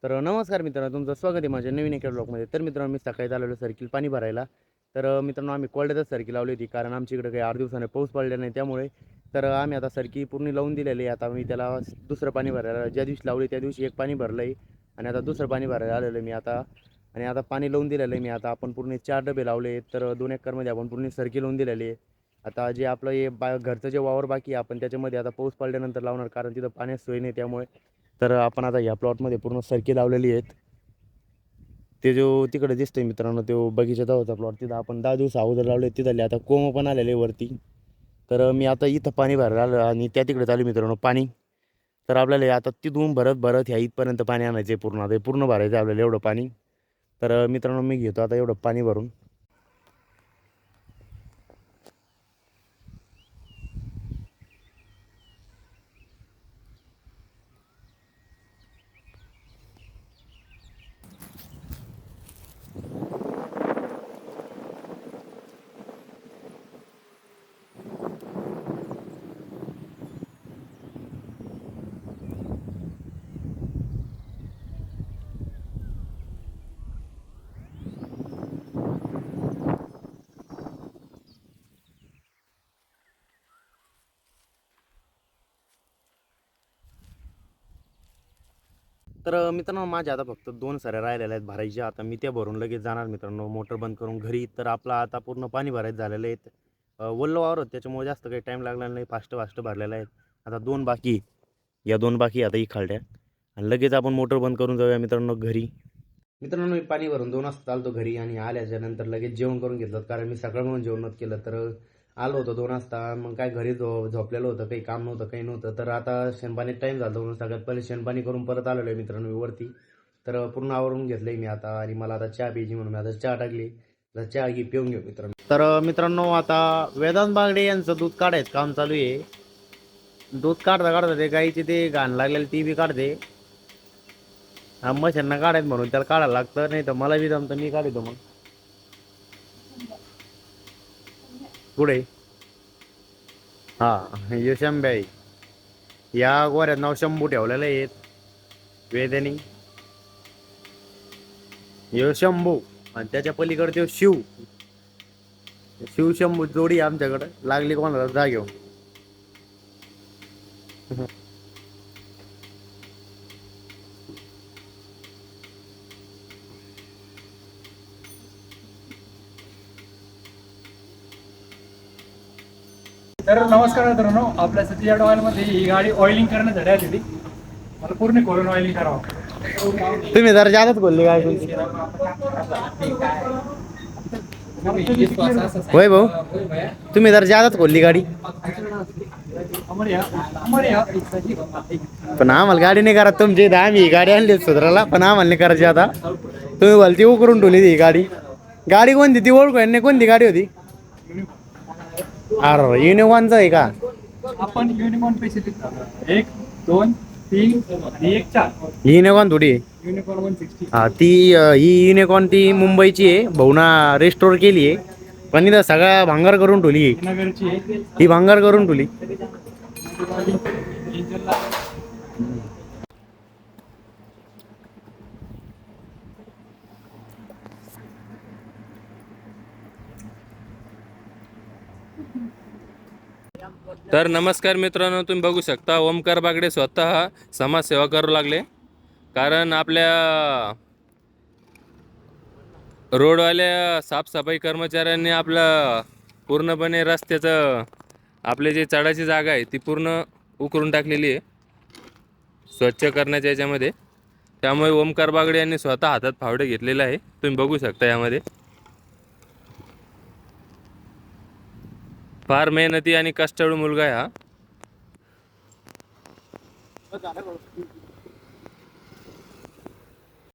तर नमस्कार मित्रांनो, तुमचं स्वागत आहे माझ्या नवीन एका ब्लॉगमध्ये. तर मित्रांनो, मी सकाळी आलेलो सर्किल पाणी भरायला. तर मित्रांनो, आम्ही कोरड्यातच सर्की लावली होती, कारण आमच्या इकडे काही 8 दिवसाने पाऊस पडला नाही. त्यामुळे तर आम्ही आता सर्की पूर्ण लावून दिलेली आहे. आता मी त्याला दुसरं पाणी भरायला, ज्या दिवशी लावली त्या दिवशी एक पाणी भरलं आहे आणि आता दुसरं पाणी भरायला आलेलं आहे मी आता. आणि आता पाणी लावून दिलेलं आहे मी. आता आपण पूर्ण 4 डबे लावले, तर 2 एकरमध्ये आपण पूर्ण सर्की लावून दिलेली आहे. आता जे आपलं हे घरचं जे वावर बाकी आहे, आपण त्याच्यामध्ये आता पाऊस पडल्यानंतर लावणार, कारण तिथं पाण्याची सोय नाही. त्यामुळे तर आपण आता या प्लॉटमध्ये पूर्ण सर्की लावलेली आहेत. ते जो तिकडे दिसतोय मित्रांनो, तो बगीचा होता प्लॉट, तिथं आपण 10 दिवस अगोदर लावले. तिथले आता कोंब पण आलेले वरती. तर मी आता इथं पाणी भरायला आलं आणि त्या तिकडे चालू मित्रांनो पाणी. तर आपल्याला आता तिथून भरत भरत ह्या इथपर्यंत पाणी आणायचं आहे. पूर्ण आता पूर्ण भरायचं आहे आपल्याला एवढं पाणी. तर मित्रांनो, मी घेतो आता एवढं पाणी भरून. तर मित्रांनो, माझ्या आता फक्त 2 सऱ्या राहिलेल्या आहेत भरायच्या. आता मी त्या भरून लगेच जाणार मित्रांनो, मोटर बंद करून घरी. तर आपला आता पूर्ण पाणी भरायचं झालेलं आहे. ओलं वावर होतं, त्याच्यामुळे जास्त काही टाईम लागला नाही. फास्ट फास्ट भरलेला आहे. आता 2 बाकी, या 2 बाकी आता इखालट्या आणि लगेच आपण मोटर बंद करून जाऊया मित्रांनो घरी. मित्रांनो, मी पाणी भरून 2 वाजता चालतो घरी आणि आल्याच्या नंतर लगेच जेवण करून घेतलं, कारण मी सकाळ म्हणून जेवण नव्हतं केलं. तर आलो होतो 2 वाजता. मग काय घरी झोपलेलं होतं, काही काम नव्हतं, काही नव्हतं. तर आता शेणपाणी टाईम झाला म्हणून सगळ्यात पहिले शेणपाणी करून परत आलेलो आहे मित्रांनो मी वरती. तर पूर्ण आवरून घेतलंय मी आता आणि मला आता चहा प्यायची म्हणून मी आता चहा टाकली. आता चहा घे पिऊन घेऊ मित्रांनो. तर मित्रांनो, आता वेदांत बागडे यांचं दूध काढायचं काम चालू आहे. दूध काढता काढता ते गाईची ते घाण लागलेली ती बी काढते. मशीनना काढायचं म्हणून त्याला काढायला लागतं, नाही तर मला बी जमतं, मी काढतो मग. पुढे हा, यो शंभ्या या गोऱ्यात नाव शंभू ठेवलेलं आहे वेद्यानी. यो शंभू आणि त्याच्या पलीकडे तो शिव. शिव शंभू जोडी आमच्याकडे लागली कोणाला जा घेऊन. तर नमस्कार मित्रांनो, आपल्या सतीजाड ऑइलमध्ये ही गाडी ऑइलिंग करण्यासाठी आली होती. मला पूर्ण खोलून ऑइलिंग करावं. तुम्ही जरा जादाच बोलले काय तुमची. होय भाऊ, तुम्ही जरा जादाच बोलली गाडी. पण आम्हाला गाडी नाही करत तुमची. आम्ही ही गाडी आणली सुधाराला, पण आम्हाला नाही करायची. आता तुम्ही भलती उकरून ठेवली ती गाडी. गाडी कोणती ती ओळखू नाही, कोणती गाडी होती. अरे युनिकॉर्नचं आहे का. आपण युनिकॉर्न पैसे 1 2 3 आणि 1 4. ही युनिकॉर्न थोडी आहे. युनिकॉर्न 160. हा ती ही युनिकॉर्न ती मुंबईची आहे. भाऊना रेस्टोर केली आहे, पण इथं सगळा भांगार करून ठेवली आहे. नगरची ही भांगार करून ठेवली. तर नमस्कार मित्रांनो, तुम्ही बघू शकता ओमकार बागडे स्वतः समाजसेवा करू लागले. कारण आपल्या रोडवाल्या साफसफाई कर्मचाऱ्यांनी आपलं पूर्णपणे रस्त्याचं आपले जे चढाची जागा आहे ती पूर्ण उकरून टाकलेली आहे स्वच्छ करण्याच्या याच्यामध्ये. त्यामुळे ओमकार बागडे यांनी स्वतः हातात फावडे घेतलेले आहे. तुम्ही बघू शकता यामध्ये फार मेहनती आणि कष्टाळू मुलगा आहे हा.